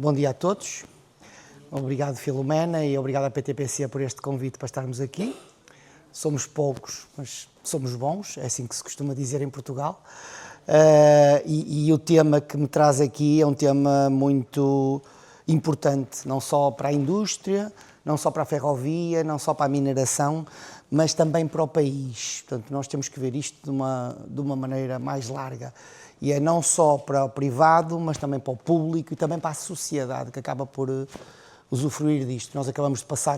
Bom dia a todos. Obrigado, Filomena, e obrigado à PTPC por este convite para estarmos aqui. Somos poucos, mas somos bons, é assim que se costuma dizer em Portugal. E o tema que me traz aqui é um tema muito importante, não só para a indústria, não só para a ferrovia, não só para a mineração, mas também para o país. Portanto, nós temos que ver isto de uma maneira mais larga. E é não só para o privado, mas também para o público e também para a sociedade, que acaba por usufruir disto. Nós acabamos de passar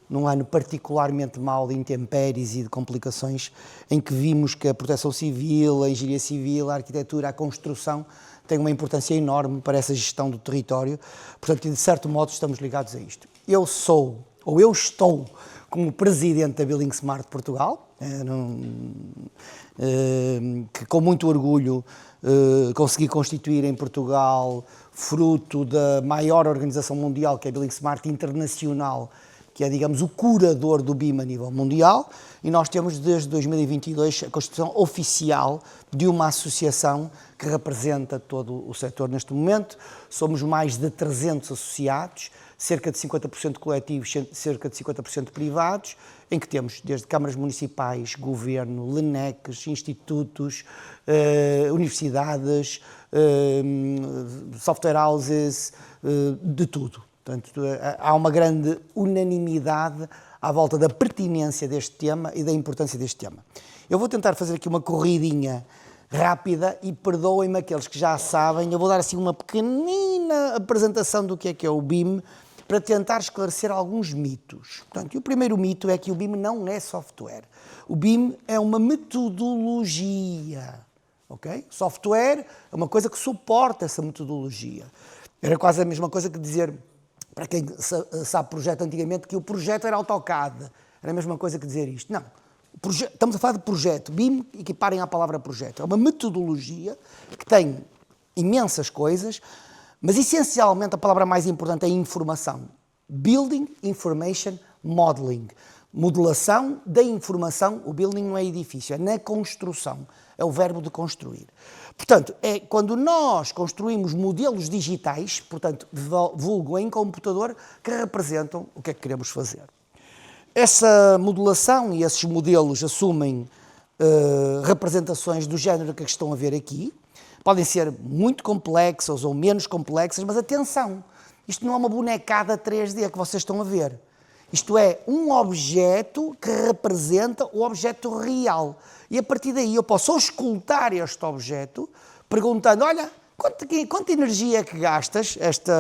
num ano particularmente mau de intempéries e de complicações, em que vimos que a proteção civil, a engenharia civil, a arquitetura, a construção têm uma importância enorme para essa gestão do território. Portanto, de certo modo, estamos ligados a isto. Eu estou como presidente da Building Smart Portugal, que com muito orgulho consegui constituir em Portugal, fruto da maior organização mundial, que é a Building Smart Internacional, que é, digamos, o curador do BIM a nível mundial, e nós temos desde 2022 a constituição oficial de uma associação que representa todo o setor neste momento. Somos mais de 300 associados, cerca de 50% coletivos, cerca de 50% privados, em que temos desde câmaras municipais, governo, LENECs, institutos, universidades, software houses, de tudo. Portanto, há uma grande unanimidade à volta da pertinência deste tema e da importância deste tema. Eu vou tentar fazer aqui uma corridinha rápida e perdoem-me aqueles que já sabem, eu vou dar assim uma pequenina apresentação do que é o BIM para tentar esclarecer alguns mitos. Portanto, e o primeiro mito é que o BIM não é software. O BIM é uma metodologia, ok? Software é uma coisa que suporta essa metodologia. Era quase a mesma coisa que dizer, para quem sabe projeto antigamente, que o projeto era AutoCAD. Era a mesma coisa que dizer isto. Não. Estamos a falar de projeto. BIM, equiparem a palavra projeto. É uma metodologia que tem imensas coisas, mas essencialmente a palavra mais importante é informação. Building Information Modeling. Modelação da informação. O building não é edifício, é na construção. É o verbo de construir. Portanto, é quando nós construímos modelos digitais, portanto, vulgo em computador, que representam o que é que queremos fazer. Essa modelação e esses modelos assumem representações do género que estão a ver aqui. Podem ser muito complexas ou menos complexas, mas atenção, isto não é uma bonecada 3D que vocês estão a ver. Isto é um objeto que representa o objeto real. E a partir daí eu posso auscultar este objeto perguntando, olha, quanta energia é que gastas? Isto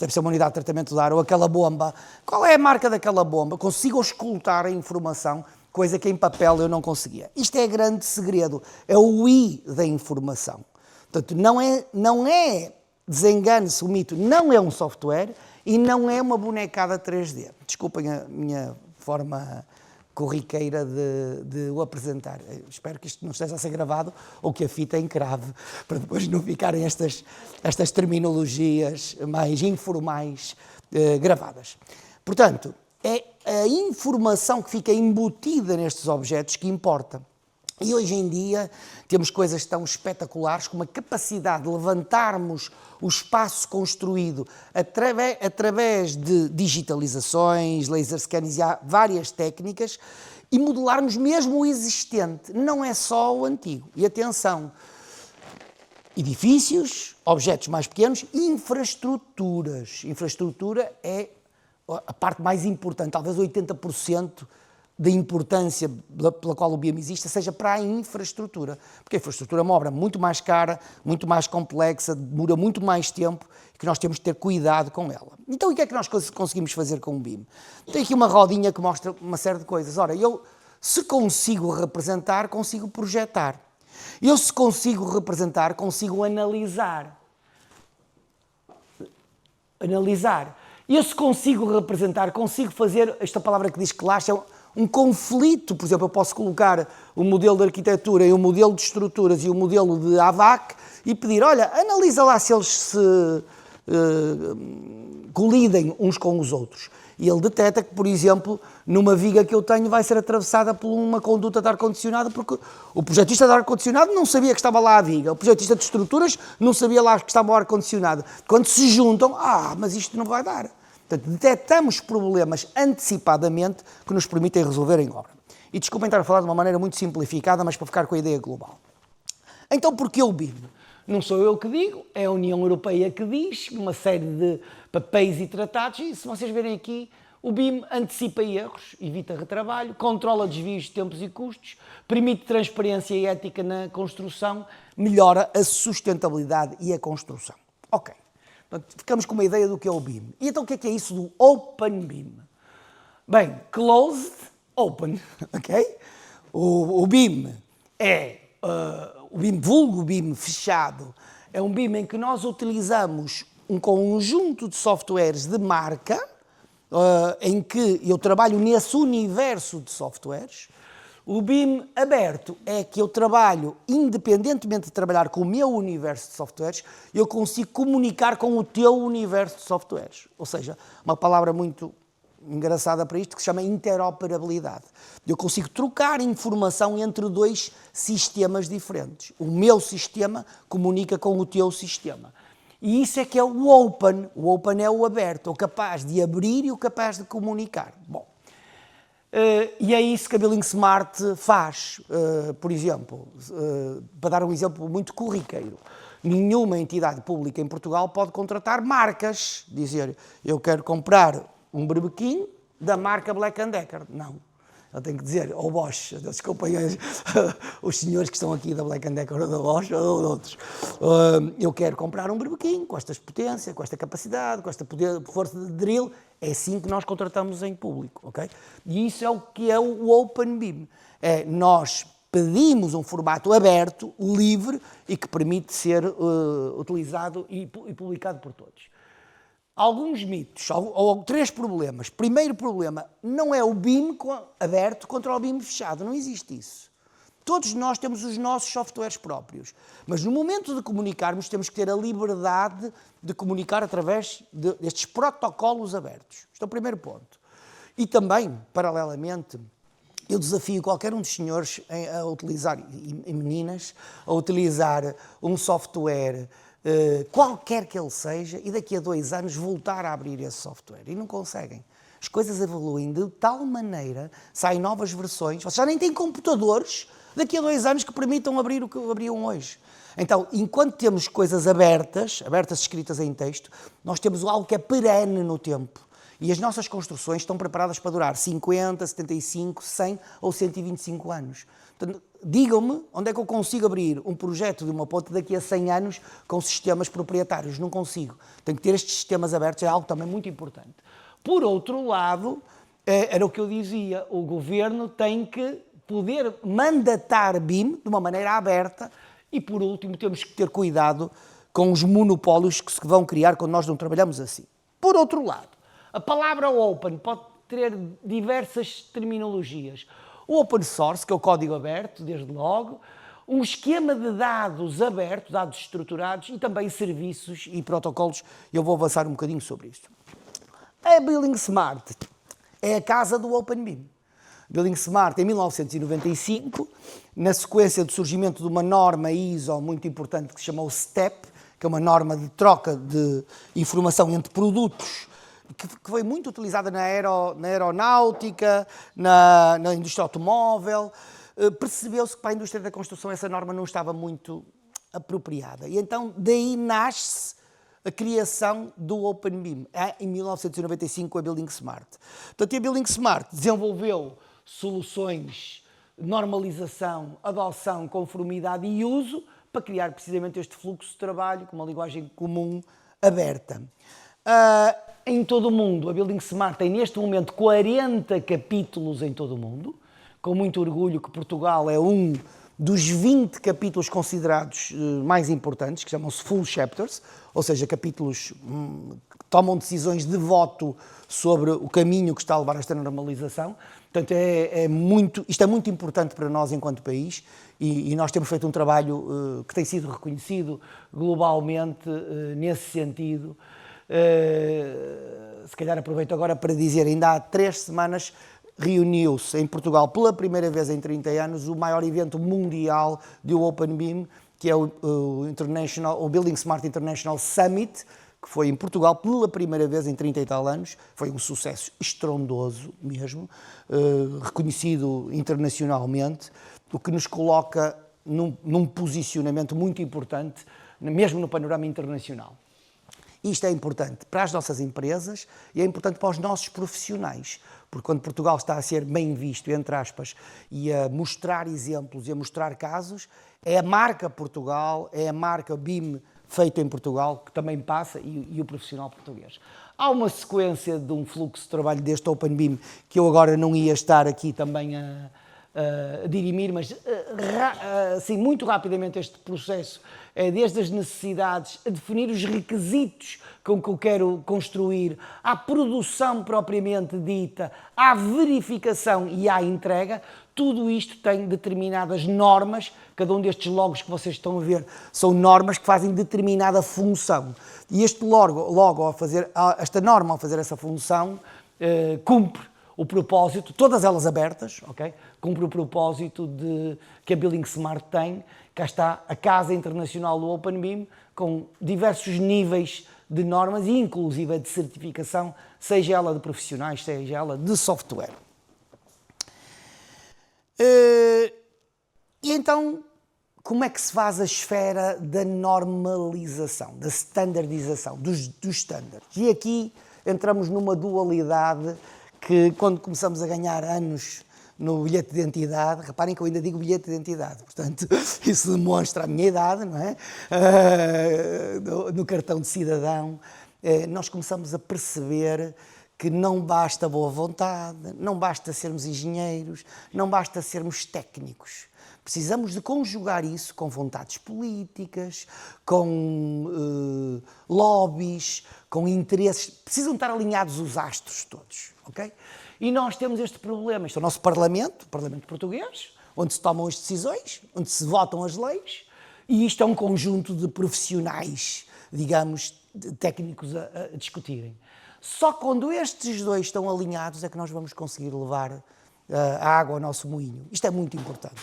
deve ser uma unidade de tratamento de ar ou aquela bomba. Qual é a marca daquela bomba? Consigo auscultar a informação, coisa que em papel eu não conseguia. Isto é grande segredo, é o I da informação. Portanto, não é desengane-se o mito, não é um software e não é uma bonecada 3D. Desculpem a minha forma corriqueira de o apresentar. Eu espero que isto não esteja a ser gravado ou que a fita encrave, para depois não ficarem estas terminologias mais informais gravadas. Portanto, é a informação que fica embutida nestes objetos que importa. E hoje em dia temos coisas tão espetaculares como a capacidade de levantarmos o espaço construído através de digitalizações, laser scans, e há várias técnicas, e modelarmos mesmo o existente, não é só o antigo. E atenção, edifícios, objetos mais pequenos, infraestruturas. Infraestrutura é a parte mais importante, talvez 80% da importância pela qual o BIM existe, seja para a infraestrutura. Porque a infraestrutura é uma obra muito mais cara, muito mais complexa, demora muito mais tempo e que nós temos de ter cuidado com ela. Então, o que é que nós conseguimos fazer com o BIM? Tem aqui uma rodinha que mostra uma série de coisas. Ora, eu, se consigo representar, consigo projetar. Eu, se consigo representar, consigo analisar. Eu, se consigo representar, consigo fazer, esta palavra que diz clash, é um conflito. Por exemplo, eu posso colocar o modelo de arquitetura e o modelo de estruturas e o modelo de AVAC e pedir, olha, analisa lá se eles se colidem uns com os outros. e ele detecta que, por exemplo, numa viga que eu tenho vai ser atravessada por uma conduta de ar-condicionado, porque o projetista de ar-condicionado não sabia que estava lá a viga, o projetista de estruturas não sabia lá que estava o ar-condicionado. Quando se juntam, mas isto não vai dar. Portanto, detectamos problemas antecipadamente que nos permitem resolver em obra. E desculpem estar a falar de uma maneira muito simplificada, mas para ficar com a ideia global. Então, porquê o BIM? Não sou eu que digo, é a União Europeia que diz, uma série de papéis e tratados, e se vocês verem aqui, o BIM antecipa erros, evita retrabalho, controla desvios de tempos e custos, permite transparência e ética na construção, melhora a sustentabilidade e a construção. Ok, portanto, ficamos com uma ideia do que é o BIM. E então o que é isso do Open BIM? Bem, closed, open, ok? O BIM é... o BIM vulgo, o BIM fechado, é um BIM em que nós utilizamos um conjunto de softwares de marca, em que eu trabalho nesse universo de softwares. O BIM aberto é que eu trabalho, independentemente de trabalhar com o meu universo de softwares, eu consigo comunicar com o teu universo de softwares. Ou seja, uma palavra muito engraçada para isto, que se chama interoperabilidade. Eu consigo trocar informação entre dois sistemas diferentes. O meu sistema comunica com o teu sistema. E isso é que é o open. O open é o aberto, o capaz de abrir e o capaz de comunicar. Bom, e é isso que a Building Smart faz. Por exemplo, para dar um exemplo muito corriqueiro, nenhuma entidade pública em Portugal pode contratar marcas, dizer, eu quero comprar um berbequim da marca Black & Decker. Não. Eu tenho que dizer, ou Bosch, desculpem os senhores que estão aqui da Black & Decker ou da Bosch ou de outros. Eu quero comprar um berbequim com esta potência, com esta capacidade, com esta força de drill. É assim que nós contratamos em público, ok? E isso é o que é o Open BIM. Nós pedimos um formato aberto, livre e que permite ser utilizado e publicado por todos. Alguns mitos, ou três problemas. Primeiro problema, não é o BIM aberto contra o BIM fechado, não existe isso. Todos nós temos os nossos softwares próprios, mas no momento de comunicarmos temos que ter a liberdade de comunicar através destes protocolos abertos. Este é o primeiro ponto. E também, paralelamente, eu desafio qualquer um dos senhores a utilizar, e meninas, a utilizar um software qualquer que ele seja, e daqui a 2 anos voltar a abrir esse software. E não conseguem. As coisas evoluem de tal maneira, saem novas versões, vocês já nem têm computadores daqui a 2 anos que permitam abrir o que abriam hoje. Então, enquanto temos coisas abertas escritas em texto, nós temos algo que é perene no tempo. E as nossas construções estão preparadas para durar 50, 75, 100 ou 125 anos. Portanto, digam-me onde é que eu consigo abrir um projeto de uma ponte daqui a 100 anos com sistemas proprietários. Não consigo. Tenho que ter estes sistemas abertos, é algo também muito importante. Por outro lado, era o que eu dizia, o governo tem que poder mandatar BIM de uma maneira aberta e, por último, temos que ter cuidado com os monopólios que se vão criar quando nós não trabalhamos assim. Por outro lado, a palavra open pode ter diversas terminologias. O open source, que é o código aberto, desde logo, um esquema de dados abertos, dados estruturados e também serviços e protocolos. Eu vou avançar um bocadinho sobre isto. A Building Smart é a casa do Open BIM. Building Smart, em 1995, na sequência do surgimento de uma norma ISO muito importante que se chamou STEP, que é uma norma de troca de informação entre produtos, que foi muito utilizada na aeronáutica, na indústria automóvel, percebeu-se que para a indústria da construção essa norma não estava muito apropriada. E então daí nasce a criação do Open BIM, em 1995 a Building Smart. Portanto, a Building Smart desenvolveu soluções de normalização, adoção, conformidade e uso para criar precisamente este fluxo de trabalho com uma linguagem comum aberta. Em todo o mundo, a Building Smart tem neste momento 40 capítulos em todo o mundo, com muito orgulho que Portugal é um dos 20 capítulos considerados mais importantes, que chamam-se Full Chapters, ou seja, capítulos que tomam decisões de voto sobre o caminho que está a levar a esta normalização. Portanto, isto é muito importante para nós enquanto país e nós temos feito um trabalho que tem sido reconhecido globalmente nesse sentido. se calhar aproveito agora para dizer, ainda há 3 semanas reuniu-se em Portugal pela primeira vez em 30 anos o maior evento mundial de Open BIM, que é o Building Smart International Summit, que foi em Portugal pela primeira vez em 30 e tal anos. Foi um sucesso estrondoso mesmo, reconhecido internacionalmente, o que nos coloca num posicionamento muito importante, mesmo no panorama internacional. Isto é importante para as nossas empresas e é importante para os nossos profissionais, porque quando Portugal está a ser bem visto, entre aspas, e a mostrar exemplos e a mostrar casos, é a marca Portugal, é a marca BIM feita em Portugal que também passa e o profissional português. Há uma sequência de um fluxo de trabalho deste Open BIM que eu agora não ia estar aqui também a dirimir, mas assim, muito rapidamente este processo é desde as necessidades a definir os requisitos com que eu quero construir, à produção propriamente dita, à verificação e à entrega. Tudo isto tem determinadas normas, cada um destes logos que vocês estão a ver são normas que fazem determinada função. E este logo ao fazer, esta norma ao fazer essa função, cumpre o propósito, todas elas abertas, ok? Cumpre o propósito que a Building Smart tem. Cá está a Casa Internacional do Open BIM, com diversos níveis de normas e inclusive de certificação, seja ela de profissionais, seja ela de software. E então, como é que se faz a esfera da normalização, da standardização, dos standards? E aqui entramos numa dualidade que, quando começamos a ganhar anos no bilhete de identidade, reparem que eu ainda digo bilhete de identidade, portanto, isso demonstra a minha idade, não é? No cartão de cidadão, nós começamos a perceber que não basta boa vontade, não basta sermos engenheiros, não basta sermos técnicos. Precisamos de conjugar isso com vontades políticas, com lobbies, com interesses. Precisam estar alinhados os astros todos, ok? E nós temos este problema. Este é o nosso Parlamento, o Parlamento português, onde se tomam as decisões, onde se votam as leis, e isto é um conjunto de profissionais, digamos, técnicos a discutirem. Só quando estes dois estão alinhados é que nós vamos conseguir levar a água ao nosso moinho. Isto é muito importante.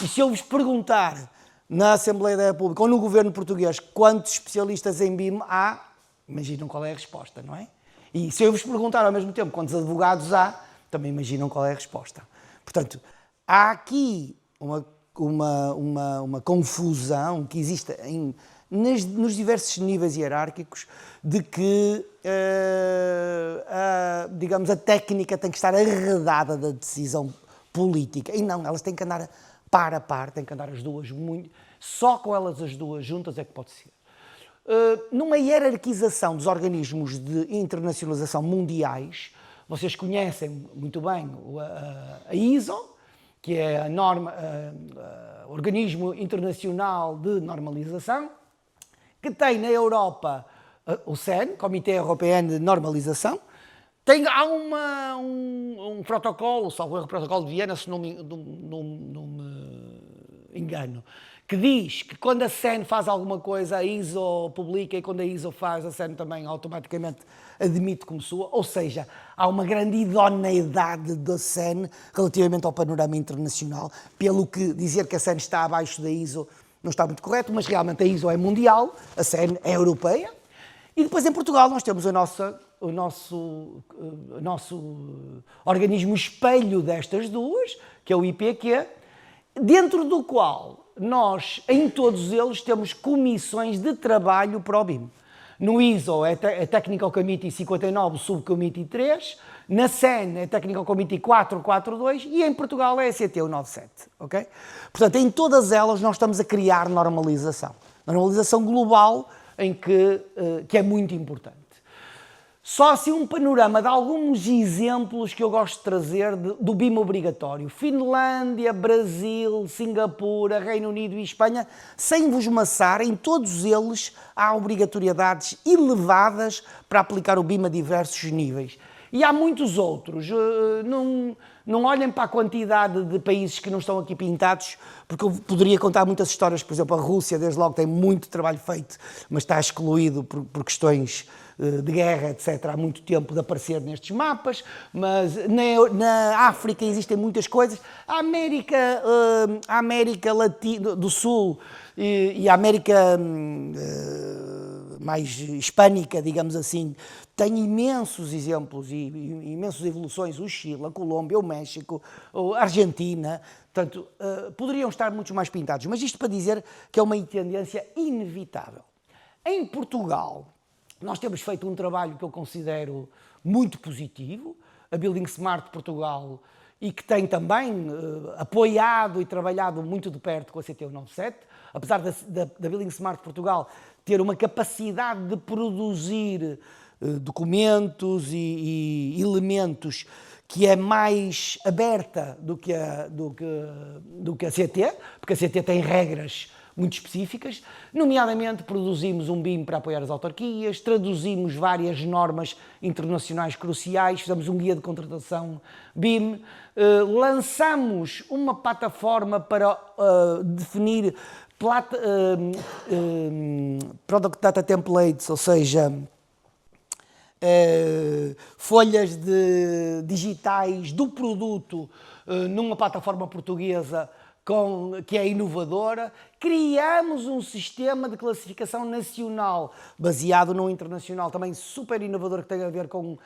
E se eu vos perguntar na Assembleia da República ou no governo português quantos especialistas em BIM há, imaginam qual é a resposta, não é? E se eu vos perguntar ao mesmo tempo quantos advogados há, também imaginam qual é a resposta. Portanto, há aqui uma confusão que existe nos diversos níveis hierárquicos de que, digamos, a técnica tem que estar arredada da decisão política. E não, elas têm que andar par a par, têm que andar as duas muito. Só com elas as duas juntas é que pode ser. Numa hierarquização dos organismos de internacionalização mundiais, vocês conhecem muito bem a ISO, que é a norma, o Organismo Internacional de Normalização, que tem na Europa o CEN, Comitê Europeu de Normalização. Há um protocolo, salvo erro, o protocolo de Viena, se não me engano, que diz que quando a CEN faz alguma coisa, a ISO publica, e quando a ISO faz, a CEN também automaticamente admite como sua. Ou seja, há uma grande idoneidade da CEN relativamente ao panorama internacional, pelo que dizer que a CEN está abaixo da ISO não está muito correto, mas realmente a ISO é mundial, a CEN é europeia. E depois em Portugal nós temos o nosso organismo espelho destas duas, que é o IPQ, dentro do qual nós, em todos eles, temos comissões de trabalho para o BIM. No ISO é Technical Committee 59, Subcommittee 3, na CEN é Technical Committee 442 e em Portugal é a CTU 97, ok? Portanto, em todas elas nós estamos a criar normalização. Normalização global que é muito importante. Só assim um panorama de alguns exemplos que eu gosto de trazer do BIM obrigatório. Finlândia, Brasil, Singapura, Reino Unido e Espanha, sem vos maçar, em todos eles há obrigatoriedades elevadas para aplicar o BIM a diversos níveis. E há muitos outros. Não olhem para a quantidade de países que não estão aqui pintados, porque eu poderia contar muitas histórias. Por exemplo, a Rússia, desde logo, tem muito trabalho feito, mas está excluído por questões de guerra, etc., há muito tempo de aparecer nestes mapas, mas na África existem muitas coisas. A América Latina, do Sul e a América mais hispânica, digamos assim, tem imensos exemplos e imensas evoluções. O Chile, a Colômbia, o México, a Argentina, portanto, poderiam estar muito mais pintados. Mas isto para dizer que é uma tendência inevitável. Em Portugal, nós temos feito um trabalho que eu considero muito positivo, a Building Smart Portugal, e que tem também apoiado e trabalhado muito de perto com a CT197, apesar da Building Smart Portugal ter uma capacidade de produzir documentos e elementos que é mais aberta do que a CT, porque a CT tem regras muito específicas, nomeadamente produzimos um BIM para apoiar as autarquias, traduzimos várias normas internacionais cruciais, fizemos um guia de contratação BIM, lançamos uma plataforma para definir Product Data Templates, ou seja, folhas digitais do produto numa plataforma portuguesa que é inovadora. Criamos um sistema de classificação nacional baseado no internacional, também super inovador, que tem a ver com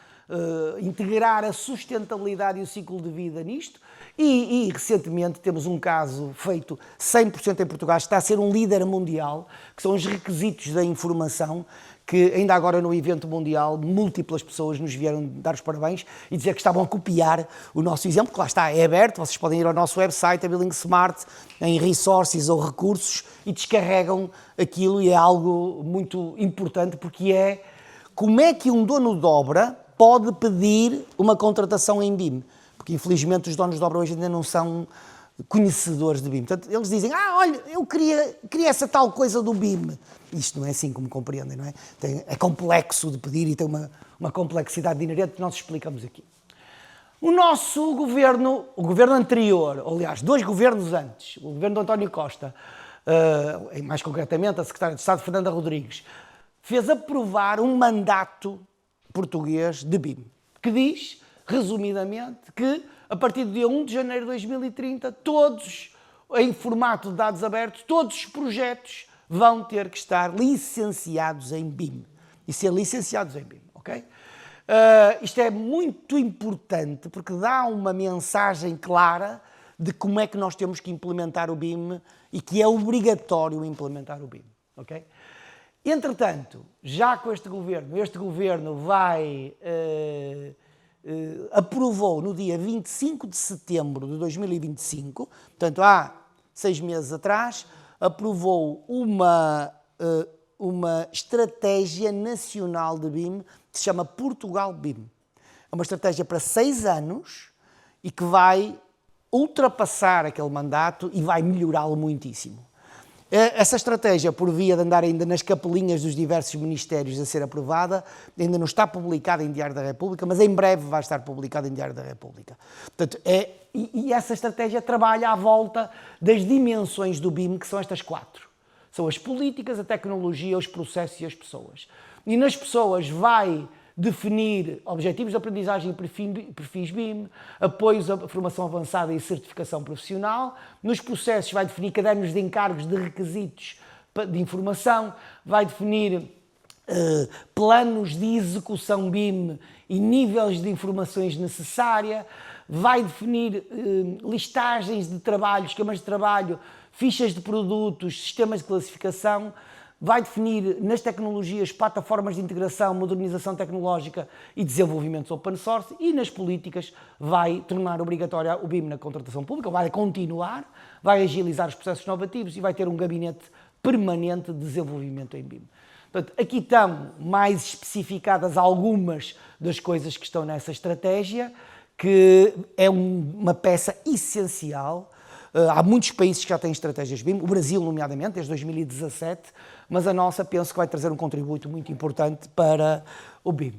integrar a sustentabilidade e o ciclo de vida nisto. E recentemente temos um caso feito 100% em Portugal, está a ser um líder mundial, que são os requisitos da informação, que ainda agora no evento mundial múltiplas pessoas nos vieram dar os parabéns e dizer que estavam a copiar o nosso exemplo, que lá está, é aberto, vocês podem ir ao nosso website, a Building Smart, em resources ou recursos, e descarregam aquilo, e é algo muito importante, porque é como é que um dono de obra pode pedir uma contratação em BIM, porque infelizmente os donos de obra hoje ainda não são conhecedores de BIM. Portanto, eles dizem, olha, eu queria essa tal coisa do BIM. Isto não é assim como compreendem, não é? É complexo de pedir e tem uma complexidade inerente que nós explicamos aqui. O nosso governo, o governo anterior, aliás, 2 governos antes, o governo de António Costa, mais concretamente a secretária de Estado, Fernanda Rodrigues, fez aprovar um mandato português de BIM, que diz, resumidamente, que a partir do dia 1 de janeiro de 2030, todos, em formato de dados abertos, todos os projetos vão ter que estar licenciados em BIM e ser licenciados em BIM, ok? Isto é muito importante porque dá uma mensagem clara de como é que nós temos que implementar o BIM e que é obrigatório implementar o BIM, ok? Entretanto, já com este governo aprovou no dia 25 de setembro de 2025, portanto há 6 meses atrás, aprovou uma estratégia nacional de BIM que se chama Portugal BIM. É uma estratégia para 6 anos e que vai ultrapassar aquele mandato e vai melhorá-lo muitíssimo. Essa estratégia, por via de andar ainda nas capelinhas dos diversos ministérios a ser aprovada, ainda não está publicada em Diário da República, mas em breve vai estar publicada em Diário da República. Portanto, e essa estratégia trabalha à volta das dimensões do BIM, que são estas 4. São as políticas, a tecnologia, os processos e as pessoas. E nas pessoas vai definir objetivos de aprendizagem e perfis BIM, apoios à formação avançada e certificação profissional. Nos processos vai definir cadernos de encargos de requisitos de informação, vai definir planos de execução BIM e níveis de informações necessárias, vai definir listagens de trabalho, esquemas de trabalho, fichas de produtos, sistemas de classificação, vai definir nas tecnologias plataformas de integração, modernização tecnológica e desenvolvimento open source, e nas políticas vai tornar obrigatória o BIM na contratação pública, vai continuar, vai agilizar os processos inovativos e vai ter um gabinete permanente de desenvolvimento em BIM. Portanto, aqui estão mais especificadas algumas das coisas que estão nessa estratégia, que é uma peça essencial. Há muitos países que já têm estratégias BIM, o Brasil, nomeadamente, desde 2017, mas a nossa penso que vai trazer um contributo muito importante para o BIM.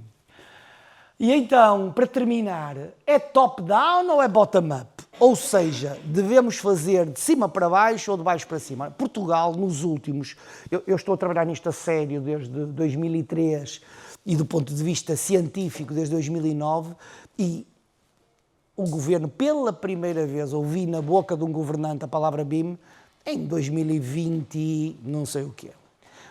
E então, para terminar, é top-down ou é bottom-up? Ou seja, devemos fazer de cima para baixo ou de baixo para cima? Portugal, nos últimos... Eu estou a trabalhar nisto a sério desde 2003 e do ponto de vista científico desde 2009 e o governo, pela primeira vez, ouvi na boca de um governante a palavra BIM em 2020 não sei o quê.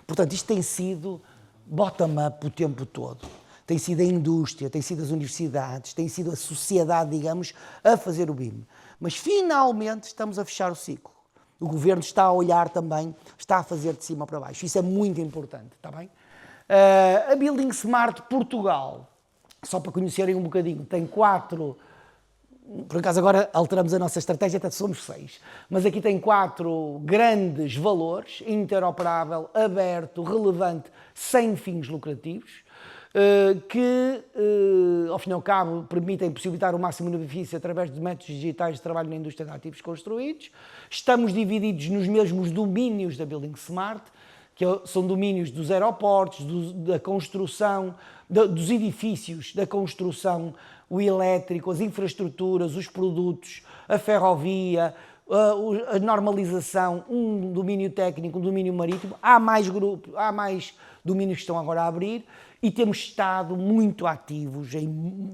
Portanto, isto tem sido bottom-up o tempo todo. Tem sido a indústria, tem sido as universidades, tem sido a sociedade, digamos, a fazer o BIM. Mas finalmente estamos a fechar o ciclo. O governo está a olhar também, está a fazer de cima para baixo. Isso é muito importante, está bem? A Building Smart Portugal, só para conhecerem um bocadinho, tem 4... Por acaso agora alteramos a nossa estratégia, até somos 6. Mas aqui tem 4 grandes valores: interoperável, aberto, relevante, sem fins lucrativos, que, ao fim e ao cabo, permitem possibilitar o máximo benefício através de métodos digitais de trabalho na indústria de ativos construídos. Estamos divididos nos mesmos domínios da Building Smart, que são domínios dos aeroportos, da construção, dos edifícios, da construção, o elétrico, as infraestruturas, os produtos, a ferrovia, a normalização, um domínio técnico, um domínio marítimo. Há mais grupos, há mais domínios que estão agora a abrir e temos estado muito ativos.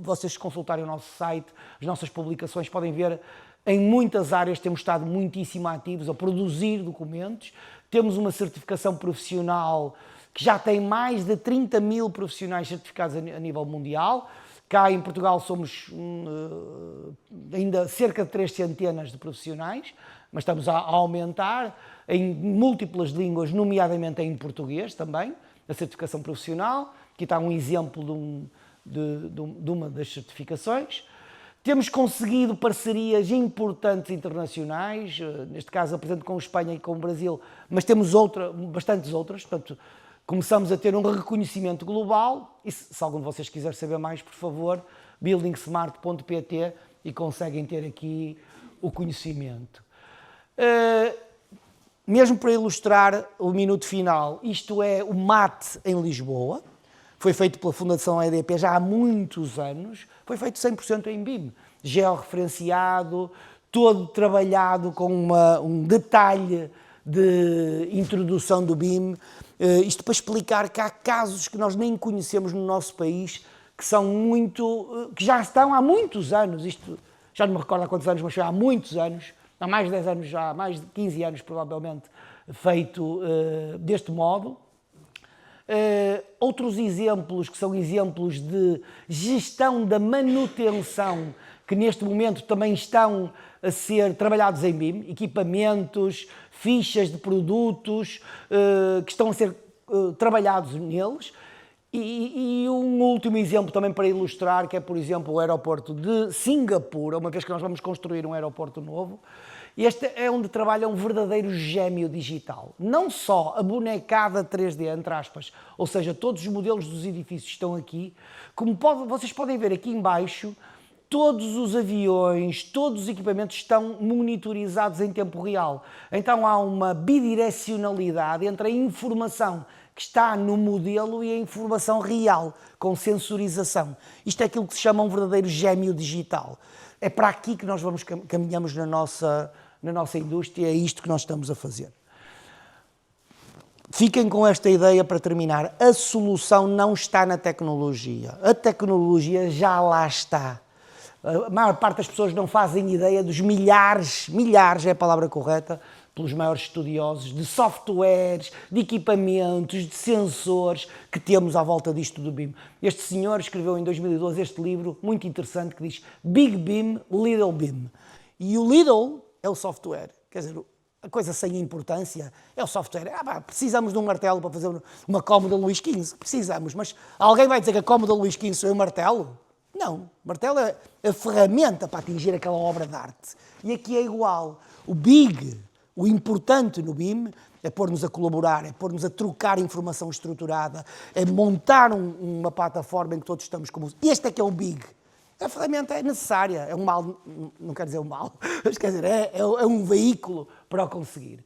Vocês, se consultarem o nosso site, as nossas publicações, podem ver, em muitas áreas temos estado muitíssimo ativos a produzir documentos. Temos uma certificação profissional que já tem mais de 30 mil profissionais certificados a nível mundial. Cá em Portugal somos ainda cerca de 3 centenas de profissionais, mas estamos a aumentar em múltiplas línguas, nomeadamente em português também, a certificação profissional. Aqui está um exemplo de uma das certificações. Temos conseguido parcerias importantes internacionais, neste caso apresento com a Espanha e com o Brasil, mas temos bastantes outras, portanto, começamos a ter um reconhecimento global e se algum de vocês quiser saber mais, por favor, buildingsmart.pt e conseguem ter aqui o conhecimento. Mesmo para ilustrar o minuto final, isto é o MAT em Lisboa, foi feito pela Fundação EDP já há muitos anos, foi feito 100% em BIM, georreferenciado, todo trabalhado com um detalhe de introdução do BIM, isto para explicar que há casos que nós nem conhecemos no nosso país, que já estão há muitos anos, isto já não me recordo há quantos anos, mas foi há muitos anos, há mais de 10 anos já, há mais de 15 anos provavelmente, feito deste modo. Outros exemplos que são exemplos de gestão da manutenção que neste momento também estão a ser trabalhados em BIM, equipamentos, fichas de produtos que estão a ser trabalhados neles. E um último exemplo também para ilustrar, que é, por exemplo, o aeroporto de Singapura, uma vez que nós vamos construir um aeroporto novo. Este é onde trabalha um verdadeiro gêmeo digital. Não só a bonecada 3D, entre aspas, ou seja, todos os modelos dos edifícios estão aqui, como vocês podem ver aqui em baixo, todos os aviões, todos os equipamentos estão monitorizados em tempo real. Então há uma bidirecionalidade entre a informação que está no modelo e a informação real, com sensorização. Isto é aquilo que se chama um verdadeiro gêmeo digital. É para aqui que nós caminhamos na nossa indústria, é isto que nós estamos a fazer. Fiquem com esta ideia para terminar. A solução não está na tecnologia. A tecnologia já lá está. A maior parte das pessoas não fazem ideia dos milhares é a palavra correta, pelos maiores estudiosos, de softwares, de equipamentos, de sensores que temos à volta disto do BIM. Este senhor escreveu em 2012 este livro muito interessante que diz Big BIM, Little BIM. E o Little é o software, quer dizer, a coisa sem importância é o software. Precisamos de um martelo para fazer uma cómoda Luís XV, precisamos, mas alguém vai dizer que a cómoda Luís XV é um martelo? Não, o martelo é a ferramenta para atingir aquela obra de arte. E aqui é igual. O Big, o importante no BIM é pôr-nos a colaborar, é pôr-nos a trocar informação estruturada, é montar uma plataforma em que todos estamos como... Este é que é o Big. A ferramenta é necessária, é um mal, não quero dizer um mal, mas quer dizer, é um veículo para o conseguir.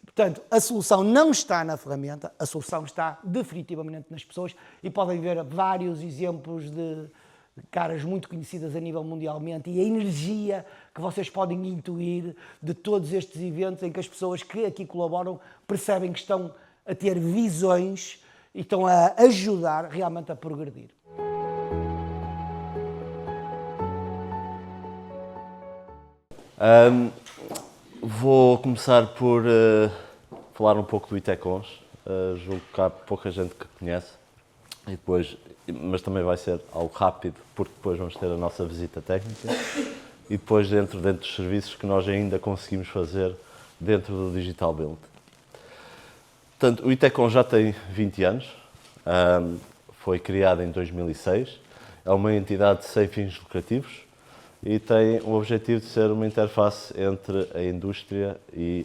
Portanto, a solução não está na ferramenta, a solução está definitivamente nas pessoas e podem ver vários exemplos caras muito conhecidas a nível mundialmente, e a energia que vocês podem intuir de todos estes eventos em que as pessoas que aqui colaboram percebem que estão a ter visões e estão a ajudar realmente a progredir. Vou começar por falar um pouco do Itecons. Julgo que há pouca gente que conhece, e depois, mas também vai ser algo rápido, porque depois vamos ter a nossa visita técnica e depois dentro dos serviços que nós ainda conseguimos fazer dentro do Digital Build. Portanto, o Itecons já tem 20 anos, foi criado em 2006, é uma entidade sem fins lucrativos e tem o objetivo de ser uma interface entre a indústria e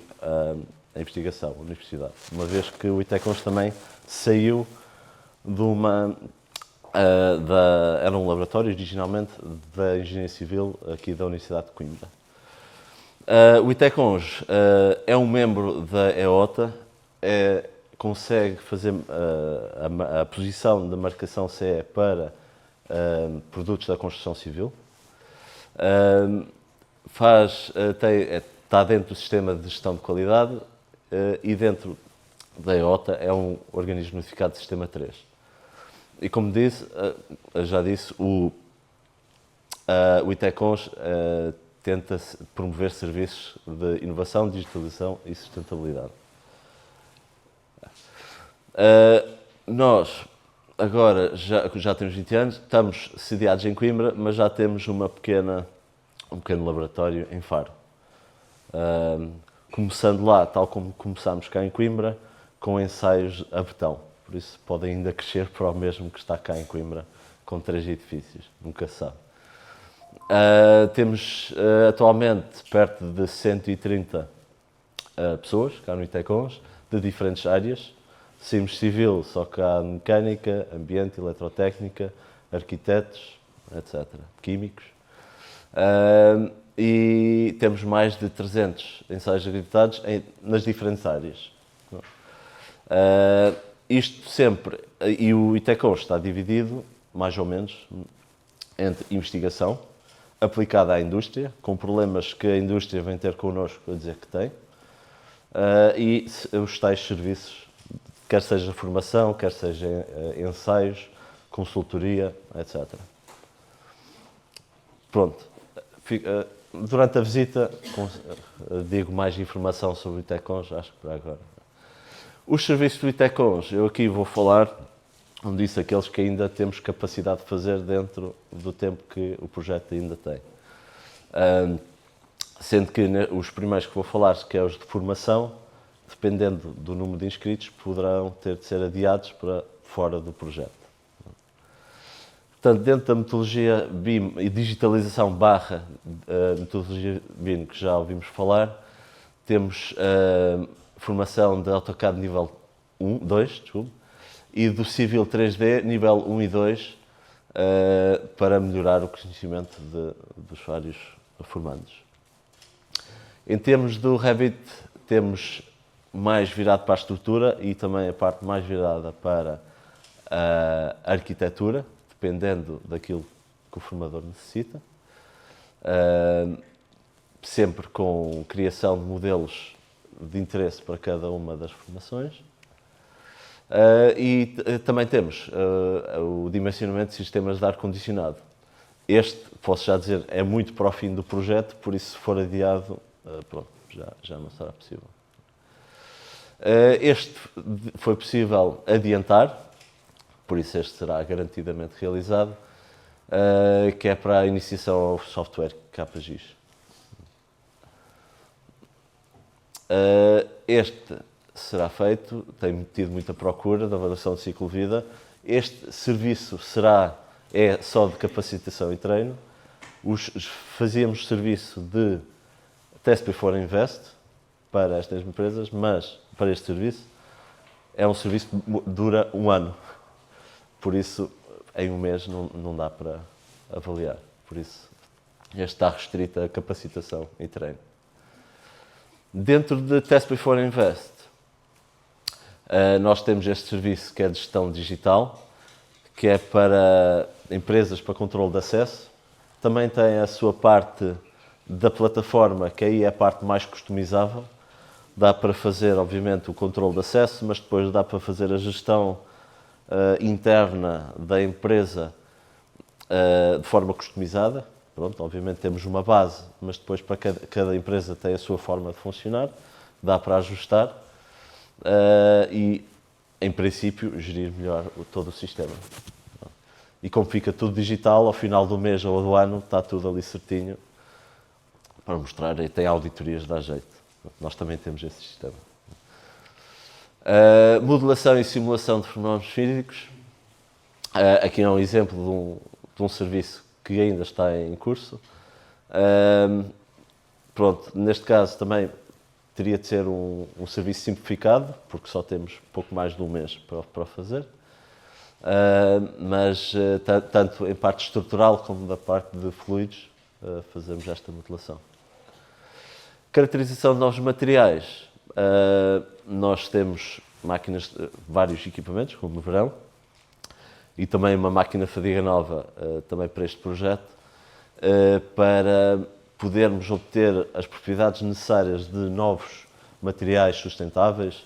a investigação, a universidade. Uma vez que o Itecons também saiu de era um laboratório originalmente da Engenharia Civil aqui da Universidade de Coimbra. O Itecons é um membro da EOTA, consegue fazer a posição da marcação CE para produtos da construção civil. Está dentro do sistema de gestão de qualidade e dentro da EOTA é um organismo notificado de sistema 3. E como já disse, o Itecons tenta promover serviços de inovação, digitalização e sustentabilidade. Nós agora já temos 20 anos, estamos sediados em Coimbra, mas já temos um pequeno laboratório em Faro. Começando lá, tal como começámos cá em Coimbra, com ensaios a betão. Por isso podem ainda crescer para o mesmo que está cá em Coimbra, com 3 edifícios, nunca se sabe. Temos atualmente perto de 130 pessoas cá no Itecons, de diferentes áreas. Saímos civil, só que há mecânica, ambiente, eletrotécnica, arquitetos, etc., químicos. E temos mais de 300 ensaios acreditados nas diferentes áreas. Isto sempre, e o Itecons está dividido, mais ou menos, entre investigação, aplicada à indústria, com problemas que a indústria vem ter connosco a dizer que tem, e os tais serviços, quer seja formação, quer seja ensaios, consultoria, etc. Pronto. Durante a visita digo mais informação sobre o Itecons, acho que por agora. Os serviços do Itecons, eu aqui vou falar, como disse, aqueles que ainda temos capacidade de fazer dentro do tempo que o projeto ainda tem. Sendo que os primeiros que vou falar, que é os de formação, dependendo do número de inscritos, poderão ter de ser adiados para fora do projeto. Portanto, dentro da metodologia BIM e digitalização barra metodologia BIM, que já ouvimos falar, temos formação de AutoCAD nível 2, desculpe, e do Civil 3D nível 1 e 2, para melhorar o conhecimento dos vários formandos. Em termos do Revit, temos mais virado para a estrutura e também a parte mais virada para a arquitetura, dependendo daquilo que o formador necessita. Sempre com criação de modelos de interesse para cada uma das formações. E também temos o dimensionamento de sistemas de ar-condicionado. Este, posso já dizer, é muito para o fim do projeto, por isso se for adiado, pronto, já não será possível. Este foi possível adiantar, por isso este será garantidamente realizado, que é para a iniciação ao software KGIS. Este será feito, tem tido muita procura da avaliação de ciclo de vida. Este serviço é só de capacitação e treino. Fazíamos serviço de Test Before Invest para estas empresas, mas para este serviço é um serviço que dura 1 ano. Por isso, em 1 mês não dá para avaliar. Por isso, este está restrito a capacitação e treino. Dentro de Test Before Invest, nós temos este serviço que é de gestão digital, que é para empresas para controle de acesso. Também tem a sua parte da plataforma, que aí é a parte mais customizável. Dá para fazer, obviamente, o controle de acesso, mas depois dá para fazer a gestão interna da empresa de forma customizada. Pronto, obviamente temos uma base, mas depois para cada empresa tem a sua forma de funcionar, dá para ajustar e, em princípio, gerir melhor todo o sistema. E como fica tudo digital, ao final do mês ou do ano, está tudo ali certinho para mostrar, e tem auditorias de dar jeito. Nós também temos esse sistema. Modelação e simulação de fenómenos físicos. Aqui é um exemplo de um serviço que ainda está em curso. Pronto, neste caso também teria de ser um serviço simplificado, porque só temos pouco mais de um mês para o fazer. Mas tanto em parte estrutural como da parte de fluidos, fazemos esta modelação. Caracterização de novos materiais. Nós temos máquinas, vários equipamentos, como verão, e também uma máquina fadiga nova também para este projeto, para podermos obter as propriedades necessárias de novos materiais sustentáveis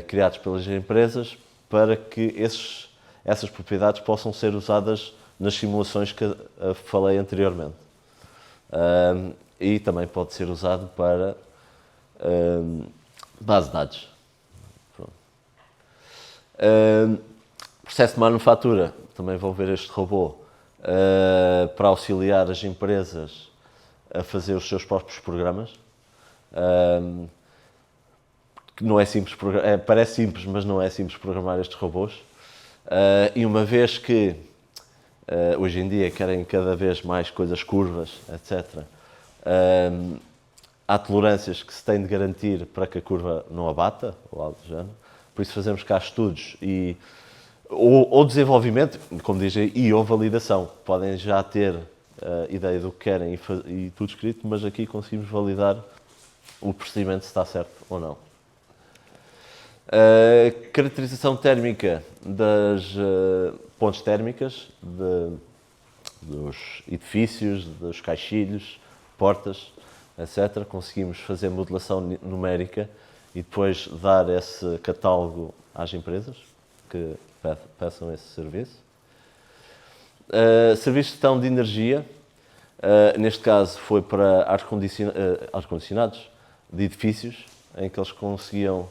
criados pelas empresas, para que essas propriedades possam ser usadas nas simulações que falei anteriormente. E também pode ser usado para base de dados. Processo de manufatura, também vou ver este robô para auxiliar as empresas a fazer os seus próprios programas. Que não é simples, parece simples, mas não é simples programar estes robôs. E uma vez que hoje em dia querem cada vez mais coisas curvas, etc., há tolerâncias que se tem de garantir para que a curva não abata, ou algo do género. Por isso fazemos cá estudos ou desenvolvimento, como dizem, ou validação. Podem já ter ideia do que querem e tudo escrito, mas aqui conseguimos validar o procedimento se está certo ou não. Caracterização térmica das pontes térmicas dos edifícios, dos caixilhos, portas, etc. Conseguimos fazer modelação numérica e depois dar esse catálogo às empresas que peçam esse serviço. Serviço de gestão de energia, neste caso foi para ar-condicionados de edifícios, em que eles conseguiam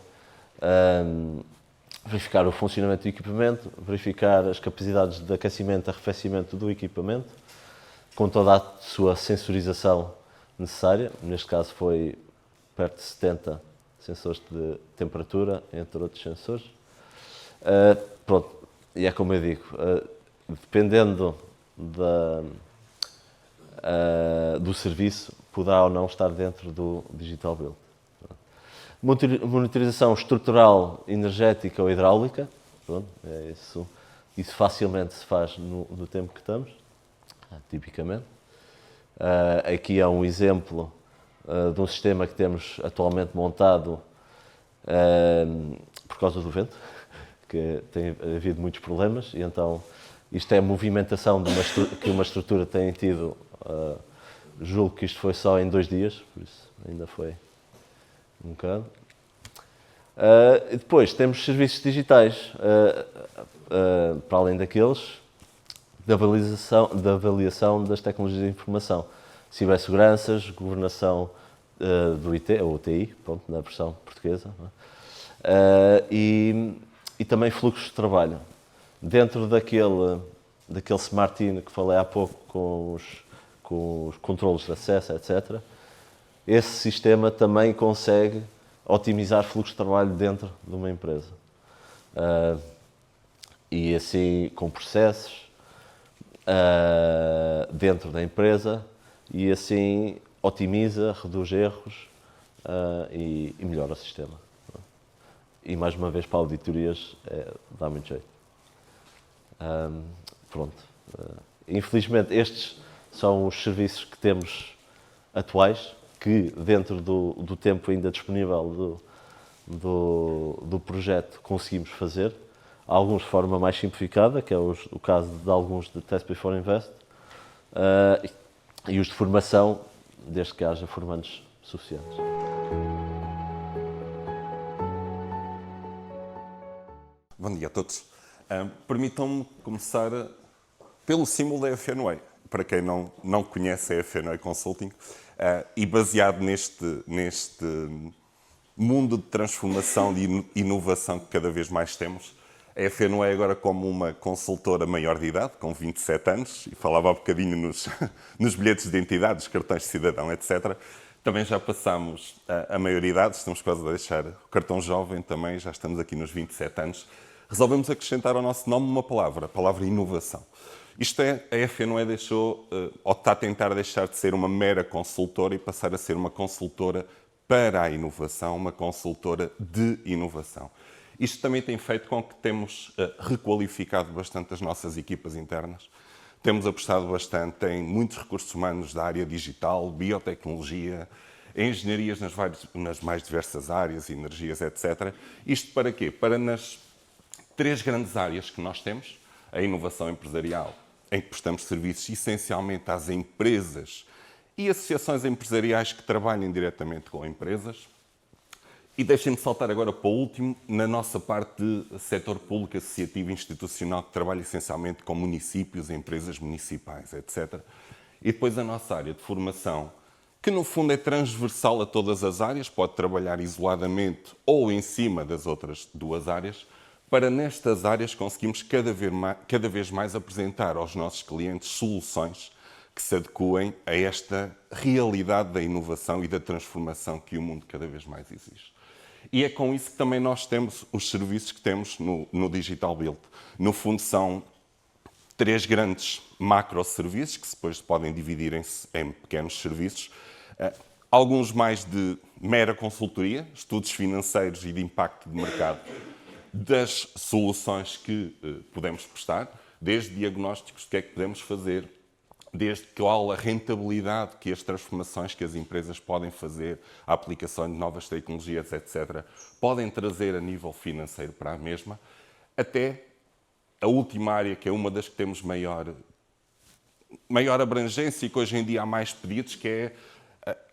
verificar o funcionamento do equipamento, verificar as capacidades de aquecimento e arrefecimento do equipamento, com toda a sua sensorização necessária. Neste caso foi perto de 70 sensores de temperatura, entre outros sensores. Pronto, e é como eu digo, dependendo do serviço, poderá ou não estar dentro do Digital Build. Monitorização estrutural, energética ou hidráulica. Pronto, é isso facilmente se faz no tempo que estamos, tipicamente. Aqui há um exemplo de um sistema que temos atualmente montado por causa do vento, que tem havido muitos problemas, e então isto é a movimentação que uma estrutura tem tido. Julgo que isto foi só em 2 dias, por isso ainda foi um bocado. Depois temos serviços digitais, para além daqueles, da avaliação das tecnologias de informação, ciberseguranças, governação do IT, ou TI, pronto, na versão portuguesa, e também fluxos de trabalho. Dentro daquele Smart Team que falei há pouco, com os controlos de acesso, etc., esse sistema também consegue otimizar fluxo de trabalho dentro de uma empresa. E assim, com processos dentro da empresa, e assim otimiza, reduz erros e melhora o sistema. E mais uma vez, para auditorias, dá muito jeito. Pronto. Infelizmente, estes são os serviços que temos atuais, que dentro do tempo ainda disponível do projeto conseguimos fazer. alguns de forma mais simplificada, que é o caso de alguns de Test Before Invest, e os de formação, desde que haja formandos suficientes. Bom dia a todos. Permitam-me começar pelo símbolo da FNWay. Para quem não conhece a FNWay Consulting, e baseado neste mundo de transformação e inovação que cada vez mais temos, a FNWay agora como uma consultora maior de idade, com 27 anos, e falava há bocadinho nos bilhetes de identidade, nos cartões de cidadão, etc. Também já passamos a maioridade, estamos quase a deixar o cartão jovem também, já estamos aqui nos 27 anos. Resolvemos acrescentar ao nosso nome uma palavra, a palavra inovação. Isto é, a FNWay deixou, ou está a tentar deixar de ser uma mera consultora e passar a ser uma consultora para a inovação, uma consultora de inovação. Isto também tem feito com que temos requalificado bastante as nossas equipas internas. Temos apostado bastante em muitos recursos humanos da área digital, biotecnologia, engenharias nas mais diversas áreas, energias, etc. Isto para quê? Para nas 3 grandes áreas que nós temos, a inovação empresarial, em que prestamos serviços essencialmente às empresas e associações empresariais que trabalhem diretamente com empresas. E deixem-me saltar agora para o último, na nossa parte de setor público, associativo e institucional, que trabalha essencialmente com municípios, empresas municipais, etc. E depois a nossa área de formação, que no fundo é transversal a todas as áreas, pode trabalhar isoladamente ou em cima das outras 2 áreas, para nestas áreas conseguimos cada vez mais apresentar aos nossos clientes soluções que se adequem a esta realidade da inovação e da transformação que o mundo cada vez mais exige. E é com isso que também nós temos os serviços que temos no Digital Build. No fundo são 3 grandes macroserviços que depois podem dividirem-se em pequenos serviços. Alguns mais de mera consultoria, estudos financeiros e de impacto de mercado das soluções que podemos prestar, desde diagnósticos do que é que podemos fazer, desde qual a rentabilidade que as transformações que as empresas podem fazer, a aplicação de novas tecnologias, etc., podem trazer a nível financeiro para a mesma, até a última área, que é uma das que temos maior abrangência e que hoje em dia há mais pedidos, que é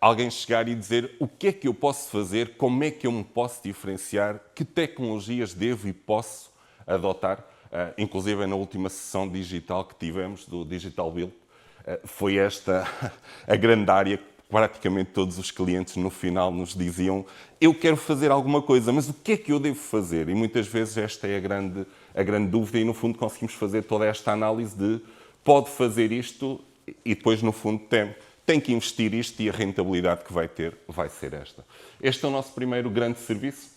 alguém chegar e dizer o que é que eu posso fazer, como é que eu me posso diferenciar, que tecnologias devo e posso adotar. Inclusive na última sessão digital que tivemos do Digital Build, foi esta a grande área que praticamente todos os clientes no final nos diziam: eu quero fazer alguma coisa, mas o que é que eu devo fazer? E muitas vezes esta é a grande dúvida e no fundo conseguimos fazer toda esta análise de pode fazer isto e depois no fundo tem que investir isto e a rentabilidade que vai ter vai ser esta. Este é o nosso primeiro grande serviço.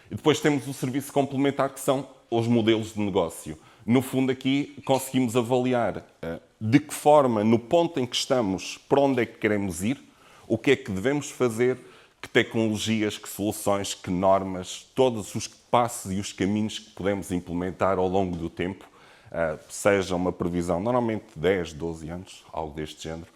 E depois temos o serviço complementar, que são os modelos de negócio. No fundo, aqui conseguimos avaliar de que forma, no ponto em que estamos, para onde é que queremos ir, o que é que devemos fazer, que tecnologias, que soluções, que normas, todos os passos e os caminhos que podemos implementar ao longo do tempo, seja uma previsão, normalmente 10, 12 anos, algo deste género,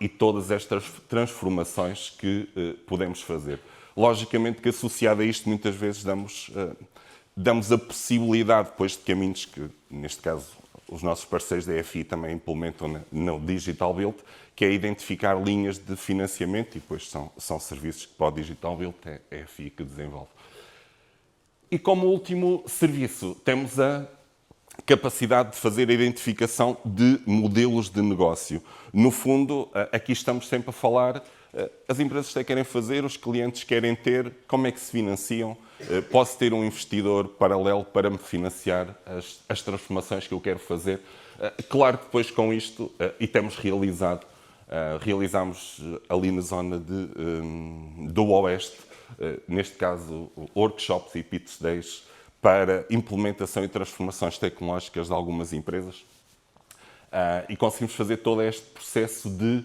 e todas estas transformações que podemos fazer. Logicamente que associado a isto muitas vezes damos a possibilidade depois de caminhos que, neste caso, os nossos parceiros da EFI também implementam no Digital Build, que é identificar linhas de financiamento e depois são serviços que para o Digital Build é a EFI que desenvolve. E como último serviço, temos a capacidade de fazer a identificação de modelos de negócio. No fundo, aqui estamos sempre a falar, as empresas até querem fazer, os clientes querem ter, como é que se financiam? Posso ter um investidor paralelo para me financiar as transformações que eu quero fazer? Claro que depois com isto, e temos realizámos ali na zona do Oeste, neste caso workshops e pitch days, para implementação e transformações tecnológicas de algumas empresas. E conseguimos fazer todo este processo de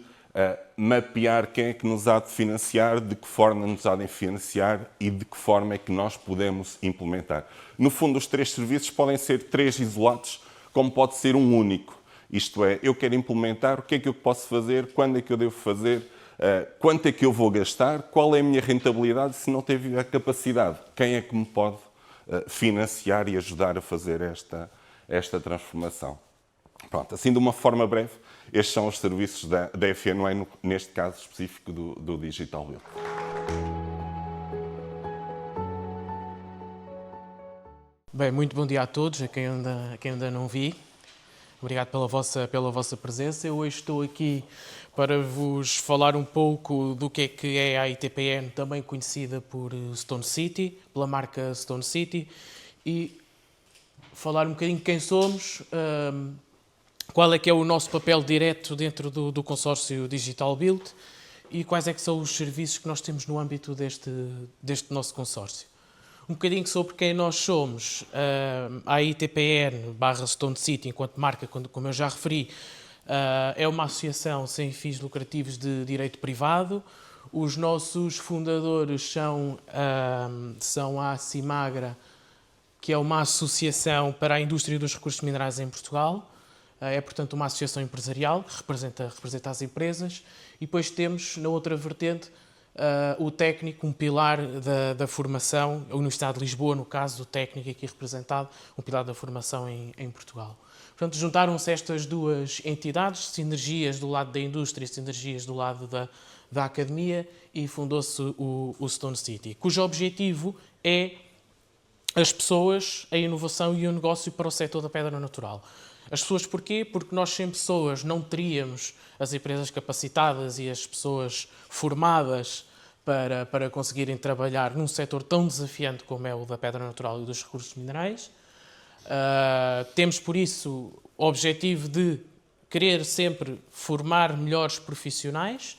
mapear quem é que nos há de financiar, de que forma nos há de financiar e de que forma é que nós podemos implementar. No fundo, os 3 serviços podem ser 3 isolados, como pode ser um único. Isto é, eu quero implementar, o que é que eu posso fazer, quando é que eu devo fazer, quanto é que eu vou gastar, qual é a minha rentabilidade, se não tiver a capacidade, quem é que me pode financiar e ajudar a fazer esta transformação. Pronto, assim de uma forma breve, estes são os serviços da FNWay, neste caso específico do Digital Build. Bem, muito bom dia a todos, a quem ainda não vi. Obrigado pela vossa presença. Eu hoje estou aqui para vos falar um pouco do que é a ITPN, também conhecida por Stone City, pela marca Stone City, e falar um bocadinho de quem somos, qual é que é o nosso papel direto dentro do consórcio Digital Build e quais é que são os serviços que nós temos no âmbito deste nosso consórcio. Um bocadinho sobre quem nós somos. A ITPN/Stone City, enquanto marca, como eu já referi, é uma associação sem fins lucrativos de direito privado. Os nossos fundadores são a Cimagra, que é uma associação para a indústria dos recursos minerais em Portugal. É, portanto, uma associação empresarial que representa as empresas. E depois temos, na outra vertente, o técnico, um pilar da formação, a Universidade de Lisboa, no caso do técnico aqui representado, um pilar da formação em Portugal. Portanto, juntaram-se estas duas entidades, sinergias do lado da indústria, sinergias do lado da academia, e fundou-se o Stone City, cujo objetivo é as pessoas, a inovação e o negócio para o setor da pedra natural. As pessoas porquê? Porque nós sem pessoas não teríamos as empresas capacitadas e as pessoas formadas para conseguirem trabalhar num setor tão desafiante como é o da pedra natural e dos recursos minerais. Temos, por isso, o objetivo de querer sempre formar melhores profissionais,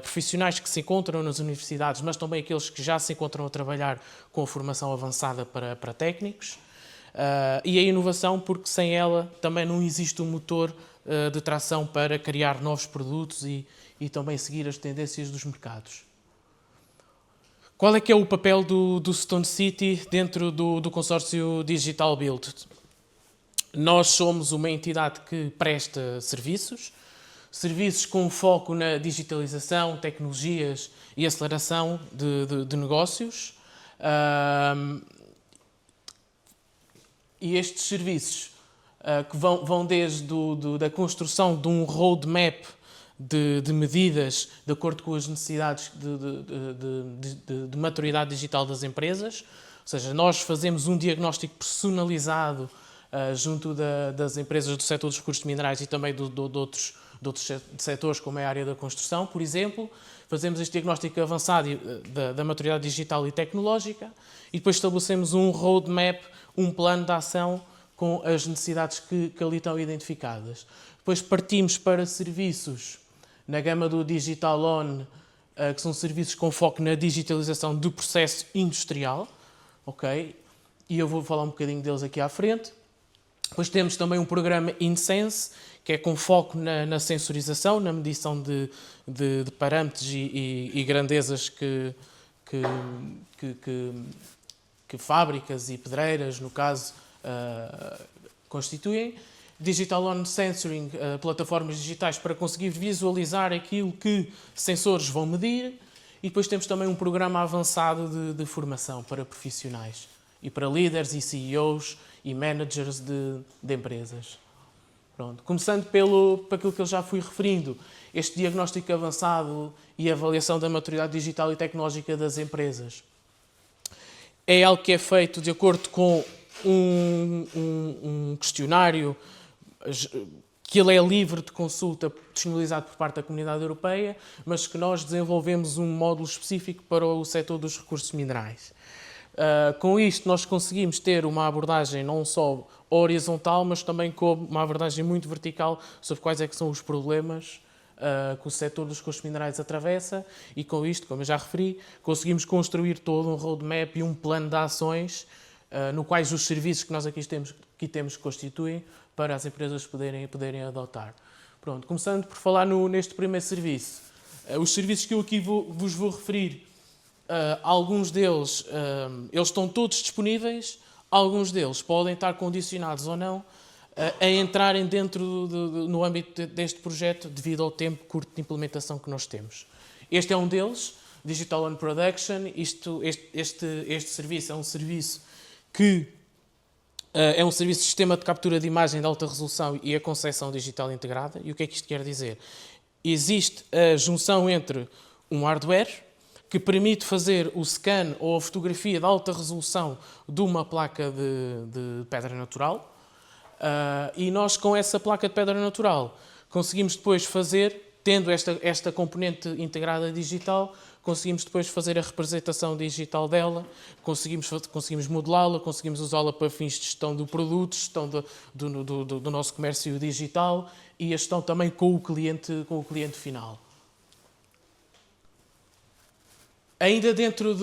profissionais que se encontram nas universidades, mas também aqueles que já se encontram a trabalhar com a formação avançada para técnicos. E a inovação, porque sem ela também não existe um motor de tração para criar novos produtos e também seguir as tendências dos mercados. Qual é que é o papel do Stone City dentro do consórcio Digital Build? Nós somos uma entidade que presta serviços com foco na digitalização, tecnologias e aceleração de negócios. E estes serviços que vão desde da construção de um roadmap de medidas de acordo com as necessidades de maturidade digital das empresas, ou seja, nós fazemos um diagnóstico personalizado junto das empresas do setor dos recursos minerais e também de outros setores, como é a área da construção, por exemplo. Fazemos este diagnóstico avançado da maturidade digital e tecnológica e depois estabelecemos um roadmap, um plano de ação com as necessidades que ali estão identificadas. Depois partimos para serviços na gama do Digital On, que são serviços com foco na digitalização do processo industrial, ok? E eu vou falar um bocadinho deles aqui à frente. Depois temos também um programa InSense, que é com foco na sensorização, na medição de parâmetros e grandezas que fábricas e pedreiras, no caso, constituem. Digital On Sensoring, plataformas digitais para conseguir visualizar aquilo que sensores vão medir. E depois temos também um programa avançado de formação para profissionais e para líderes e CEOs e managers de empresas. Pronto. Começando por aquilo que eu já fui referindo, este diagnóstico avançado e avaliação da maturidade digital e tecnológica das empresas. É algo que é feito de acordo com um questionário que ele é livre de consulta, disponibilizado por parte da Comunidade Europeia, mas que nós desenvolvemos um módulo específico para o setor dos recursos minerais. Com isto nós conseguimos ter uma abordagem não só horizontal, mas também com uma abordagem muito vertical sobre quais é que são os problemas que o setor dos recursos minerais atravessa, e com isto, como eu já referi, conseguimos construir todo um roadmap e um plano de ações no quais os serviços que nós aqui temos constituem para as empresas poderem adotar. Pronto, começando por falar neste primeiro serviço. Os serviços que eu aqui vos vou referir, alguns deles eles estão todos disponíveis, alguns deles podem estar condicionados ou não a entrarem no âmbito deste projeto devido ao tempo curto de implementação que nós temos. Este é um deles, Digital On Production. Este serviço é um serviço que é um serviço de sistema de captura de imagem de alta resolução e a concepção digital integrada. E o que é que isto quer dizer? Existe a junção entre um hardware que permite fazer o scan ou a fotografia de alta resolução de uma placa de pedra natural, e nós, com essa placa de pedra natural, conseguimos depois fazer, tendo esta componente integrada digital, conseguimos depois fazer a representação digital dela, conseguimos modelá-la, conseguimos usá-la para fins de gestão do produto, gestão do nosso comércio digital e a gestão também com o cliente final. Ainda dentro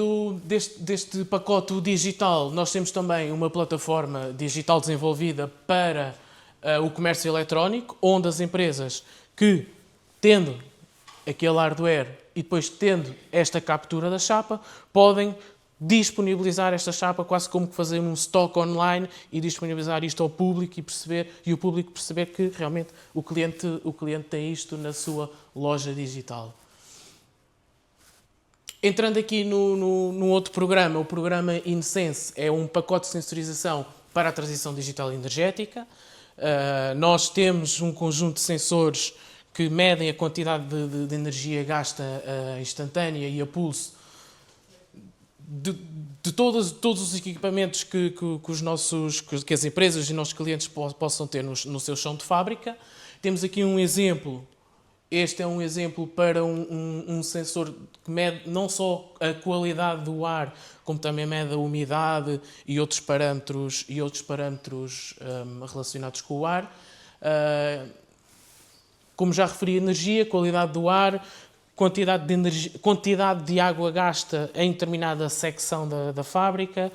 deste pacote digital, nós temos também uma plataforma digital desenvolvida para o comércio eletrónico, onde as empresas que, tendo aquele hardware e depois tendo esta captura da chapa, podem disponibilizar esta chapa quase como que fazer um stock online e disponibilizar isto ao público e o público perceber que realmente o cliente tem isto na sua loja digital. Entrando aqui no outro programa, o programa InSense é um pacote de sensorização para a transição digital energética. Nós temos um conjunto de sensores que medem a quantidade de energia gasta instantânea e a pulso de todos os equipamentos que as empresas e nossos clientes possam ter no seu chão de fábrica. Temos aqui um exemplo. Este é um exemplo para um sensor que mede não só a qualidade do ar, como também mede a umidade e outros parâmetros relacionados com o ar. Como já referi, energia, qualidade do ar, quantidade de água gasta em determinada secção da fábrica,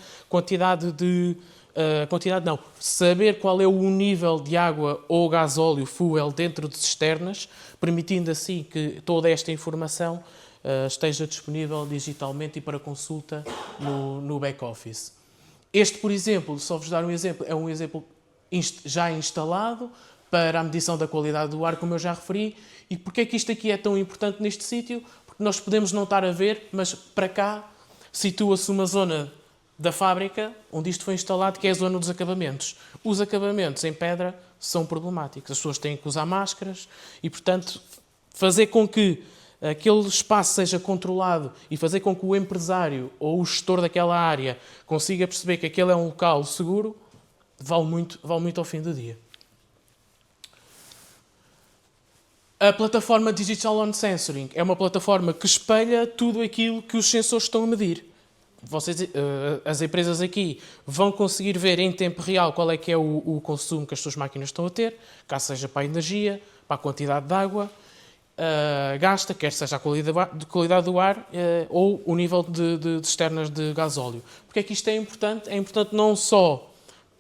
saber qual é o nível de água ou gasóleo, fuel, dentro de cisternas, permitindo assim que toda esta informação esteja disponível digitalmente e para consulta no back-office. Este, por exemplo, só vos dar um exemplo, é um exemplo já instalado para a medição da qualidade do ar, como eu já referi. E porquê é que isto aqui é tão importante neste sítio? Porque nós podemos não estar a ver, mas para cá situa-se uma zona da fábrica onde isto foi instalado, que é a zona dos acabamentos. Os acabamentos em pedra são problemáticos. As pessoas têm que usar máscaras e, portanto, fazer com que aquele espaço seja controlado e fazer com que o empresário ou o gestor daquela área consiga perceber que aquele é um local seguro, vale muito ao fim do dia. A plataforma Digital On Sensoring é uma plataforma que espelha tudo aquilo que os sensores estão a medir. As empresas aqui vão conseguir ver em tempo real qual é que é o consumo que as suas máquinas estão a ter, caso seja para a energia, para a quantidade de água gasta, quer seja a qualidade do ar ou o nível de cisternas de gasóleo. Porque é que isto é importante? É importante não só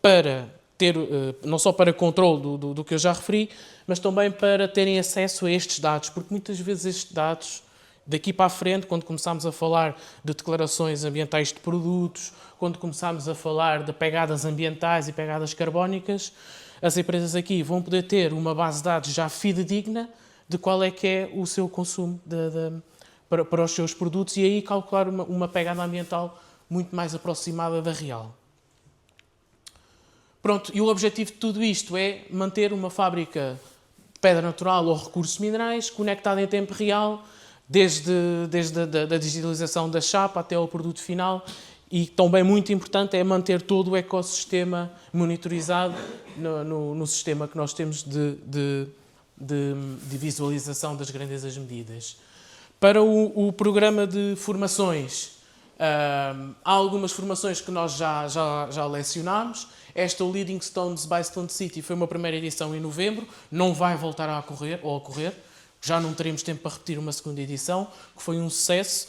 para controle do que eu já referi, mas também para terem acesso a estes dados, porque muitas vezes estes dados, daqui para a frente, quando começamos a falar de declarações ambientais de produtos, quando começamos a falar de pegadas ambientais e pegadas carbónicas, as empresas aqui vão poder ter uma base de dados já fidedigna de qual é que é o seu consumo para os seus produtos e aí calcular uma pegada ambiental muito mais aproximada da real. Pronto, e o objetivo de tudo isto é manter uma fábrica de pedra natural ou recursos minerais conectada em tempo real, desde a digitalização da chapa até ao produto final, e também muito importante é manter todo o ecossistema monitorizado no sistema que nós temos de visualização das grandezas medidas. Para o programa de formações, há algumas formações que nós já lecionámos. Esta, o Leading Stones by Stone City, foi uma primeira edição em novembro, não vai voltar a ocorrer, já não teremos tempo para repetir uma segunda edição, que foi um sucesso.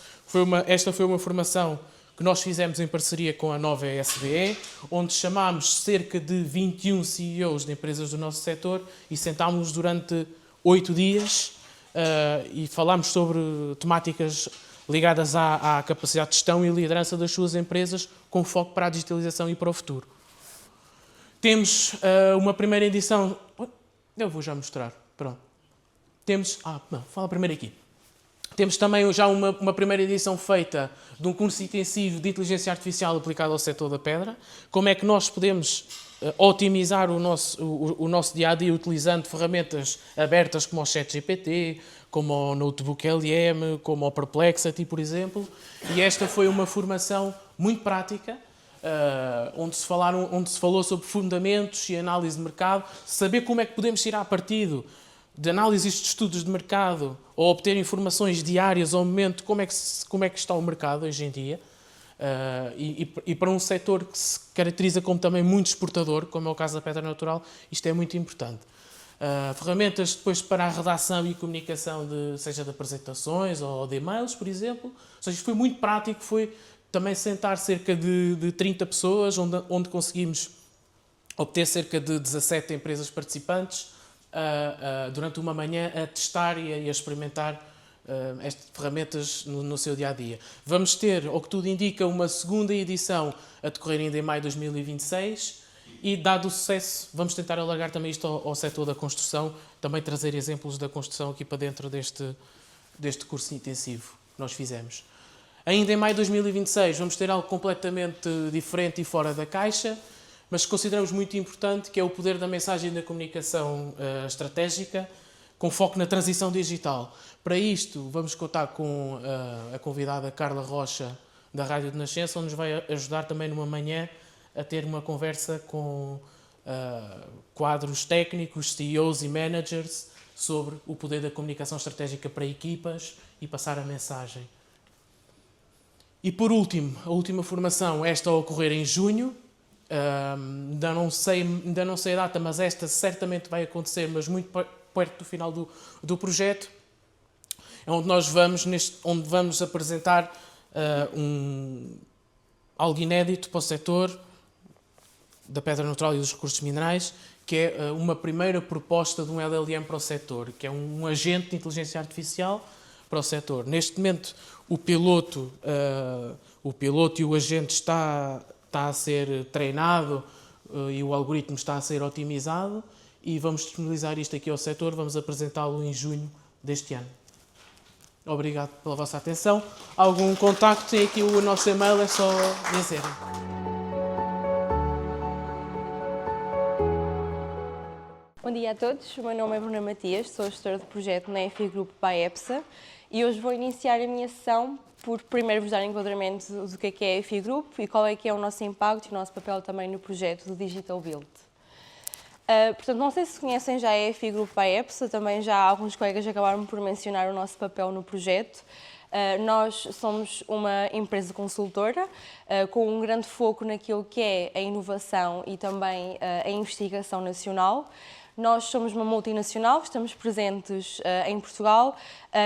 Esta foi uma formação que nós fizemos em parceria com a Nova SBE, onde chamámos cerca de 21 CEOs de empresas do nosso setor e sentámos-nos durante 8 dias e falámos sobre temáticas ligadas à capacidade de gestão e liderança das suas empresas, com foco para a digitalização e para o futuro. Temos uma primeira edição... Eu vou já mostrar. Pronto. Fala primeiro aqui. Temos também já uma primeira edição feita de um curso intensivo de inteligência artificial aplicado ao setor da pedra. Como é que nós podemos otimizar o nosso dia-a-dia utilizando ferramentas abertas como o ChatGPT, como o Notebook LM, como o Perplexity, por exemplo. E esta foi uma formação muito prática, onde se falou sobre fundamentos e análise de mercado, saber como é que podemos tirar partido de análises de estudos de mercado ou obter informações diárias ao momento como é que está o mercado hoje em dia. E para um setor que se caracteriza como também muito exportador, como é o caso da pedra natural, isto é muito importante. Ferramentas depois para a redação e comunicação, seja de apresentações ou de e-mails, por exemplo. Ou seja, isto foi muito prático, foi também sentar cerca de 30 pessoas, onde conseguimos obter cerca de 17 empresas participantes durante uma manhã a testar e a experimentar estas ferramentas no seu dia-a-dia. Vamos ter, ao que tudo indica, uma segunda edição a decorrer ainda em maio de 2026 e, dado o sucesso, vamos tentar alargar também isto ao setor da construção, também trazer exemplos da construção aqui para dentro deste curso intensivo que nós fizemos. Ainda em maio de 2026 vamos ter algo completamente diferente e fora da caixa, mas consideramos muito importante, que é o poder da mensagem e da comunicação estratégica, com foco na transição digital. Para isto, vamos contar com a convidada Carla Rocha, da Rádio de Nascença, onde nos vai ajudar também numa manhã a ter uma conversa com quadros técnicos, CEOs e managers sobre o poder da comunicação estratégica para equipas e passar a mensagem. E por último, a última formação, esta a ocorrer em junho. Ainda não sei a data, mas esta certamente vai acontecer, mas muito perto do final do projeto, é onde nós vamos apresentar algo inédito para o setor da pedra natural e dos recursos minerais, que é uma primeira proposta de um LLM para o setor, que é um agente de inteligência artificial para o setor. Neste momento, o piloto e o agente está a ser treinado e o algoritmo está a ser otimizado e vamos disponibilizar isto aqui ao setor, vamos apresentá-lo em junho deste ano. Obrigado pela vossa atenção. Algum contacto, tem aqui o nosso e-mail, é só dizerem. Bom dia a todos, o meu nome é Bruna Matias, sou gestora de projeto na EFI Group by EPSA e hoje vou iniciar a minha sessão por primeiro vos dar enquadramento do que é a EFI Group e qual é que é o nosso impacto e o nosso papel também no projeto do Digital Build. Portanto, não sei se conhecem já a EFI Group by EPSA, também já alguns colegas acabaram por mencionar o nosso papel no projeto. Nós somos uma empresa consultora com um grande foco naquilo que é a inovação e também a investigação nacional. Nós somos uma multinacional, estamos presentes em Portugal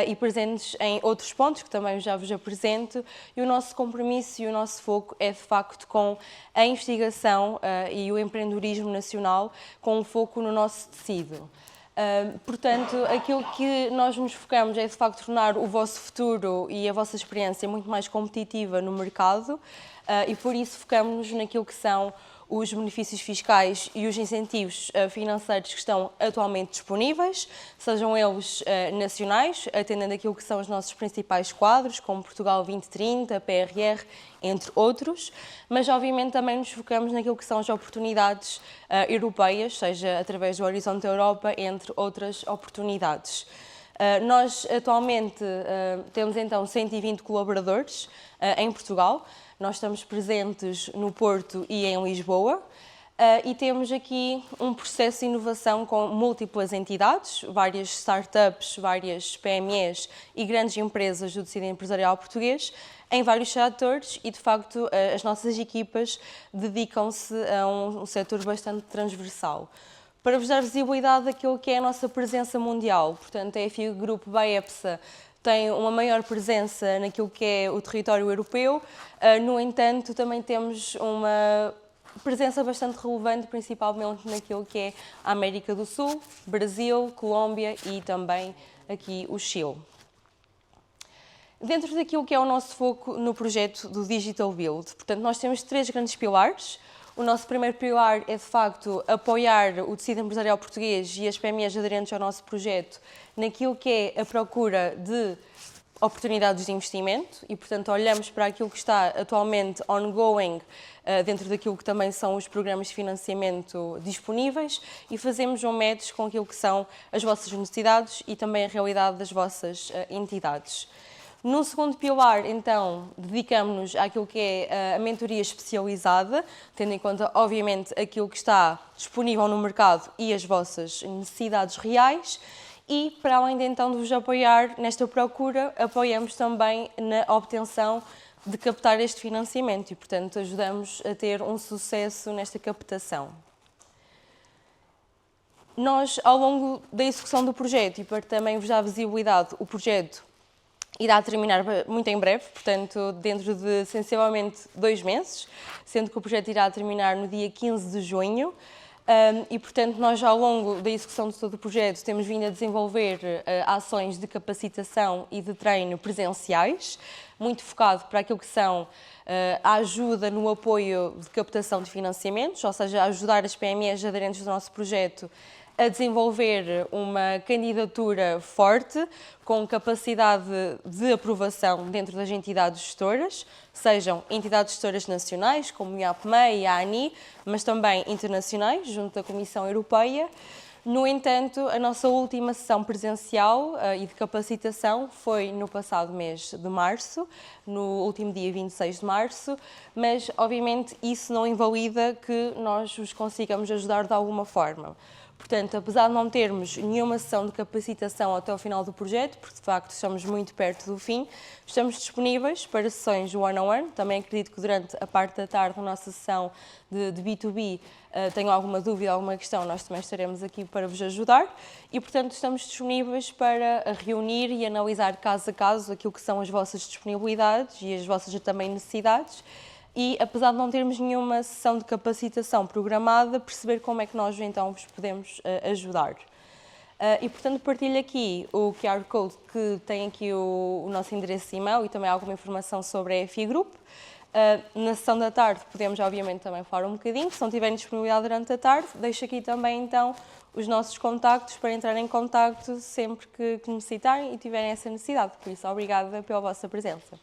e presentes em outros pontos, que também já vos apresento, e o nosso compromisso e o nosso foco é, de facto, com a investigação e o empreendedorismo nacional, com um foco no nosso tecido. Portanto, aquilo que nós nos focamos é, de facto, tornar o vosso futuro e a vossa experiência muito mais competitiva no mercado e, por isso, focamos-nos naquilo que são os benefícios fiscais e os incentivos financeiros que estão atualmente disponíveis, sejam eles nacionais, atendendo aquilo que são os nossos principais quadros, como Portugal 2030, PRR, entre outros, mas obviamente também nos focamos naquilo que são as oportunidades europeias, seja através do Horizonte Europa, entre outras oportunidades. Nós atualmente temos então 120 colaboradores em Portugal. Nós estamos presentes no Porto e em Lisboa e temos aqui um processo de inovação com múltiplas entidades, várias startups, várias PMEs e grandes empresas do tecido empresarial português em vários setores e, de facto, as nossas equipas dedicam-se a um setor bastante transversal. Para vos dar visibilidade daquilo que é a nossa presença mundial, portanto, a EFI Group by EPSA tem uma maior presença naquilo que é o território europeu, no entanto, também temos uma presença bastante relevante, principalmente naquilo que é a América do Sul, Brasil, Colômbia e também aqui o Chile. Dentro daquilo que é o nosso foco no projeto do Digital Build, portanto, nós temos 3 grandes pilares. O nosso primeiro pilar é, de facto, apoiar o tecido empresarial português e as PMEs aderentes ao nosso projeto naquilo que é a procura de oportunidades de investimento e, portanto, olhamos para aquilo que está atualmente ongoing dentro daquilo que também são os programas de financiamento disponíveis e fazemos um match com aquilo que são as vossas necessidades e também a realidade das vossas entidades. No segundo pilar, então, dedicamos-nos àquilo que é a mentoria especializada, tendo em conta, obviamente, aquilo que está disponível no mercado e as vossas necessidades reais. E, para além de, então, de vos apoiar nesta procura, apoiamos também na obtenção de captar este financiamento e, portanto, ajudamos a ter um sucesso nesta captação. Nós, ao longo da execução do projeto e para também vos dar visibilidade, o projeto irá terminar muito em breve, portanto, dentro de sensivelmente 2 meses, sendo que o projeto irá terminar no dia 15 de junho. E, portanto, nós, ao longo da execução de todo o projeto, temos vindo a desenvolver ações de capacitação e de treino presenciais, muito focado para aquilo que são a ajuda no apoio de captação de financiamentos, ou seja, ajudar as PMEs aderentes do nosso projeto a desenvolver uma candidatura forte, com capacidade de aprovação dentro das entidades gestoras, sejam entidades gestoras nacionais, como o IAPMEI e a ANI, mas também internacionais, junto da Comissão Europeia. No entanto, a nossa última sessão presencial e de capacitação foi no passado mês de março, no último dia 26 de março, mas, obviamente, isso não invalida que nós os consigamos ajudar de alguma forma. Portanto, apesar de não termos nenhuma sessão de capacitação até ao final do projeto, porque de facto estamos muito perto do fim, estamos disponíveis para sessões one-on-one. Também acredito que durante a parte da tarde, na nossa sessão de B2B, tenham alguma dúvida, alguma questão, nós também estaremos aqui para vos ajudar. E, portanto, estamos disponíveis para reunir e analisar caso a caso aquilo que são as vossas disponibilidades e as vossas também necessidades. E, apesar de não termos nenhuma sessão de capacitação programada, perceber como é que nós, então, vos podemos ajudar. E, portanto, partilho aqui o QR Code que tem aqui o nosso endereço de e-mail e também alguma informação sobre a EFI Group. Na sessão da tarde podemos, obviamente, também falar um bocadinho. Se não tiverem disponibilidade durante a tarde, deixo aqui também, então, os nossos contactos para entrar em contacto sempre que necessitarem e tiverem essa necessidade. Por isso, obrigada pela vossa presença.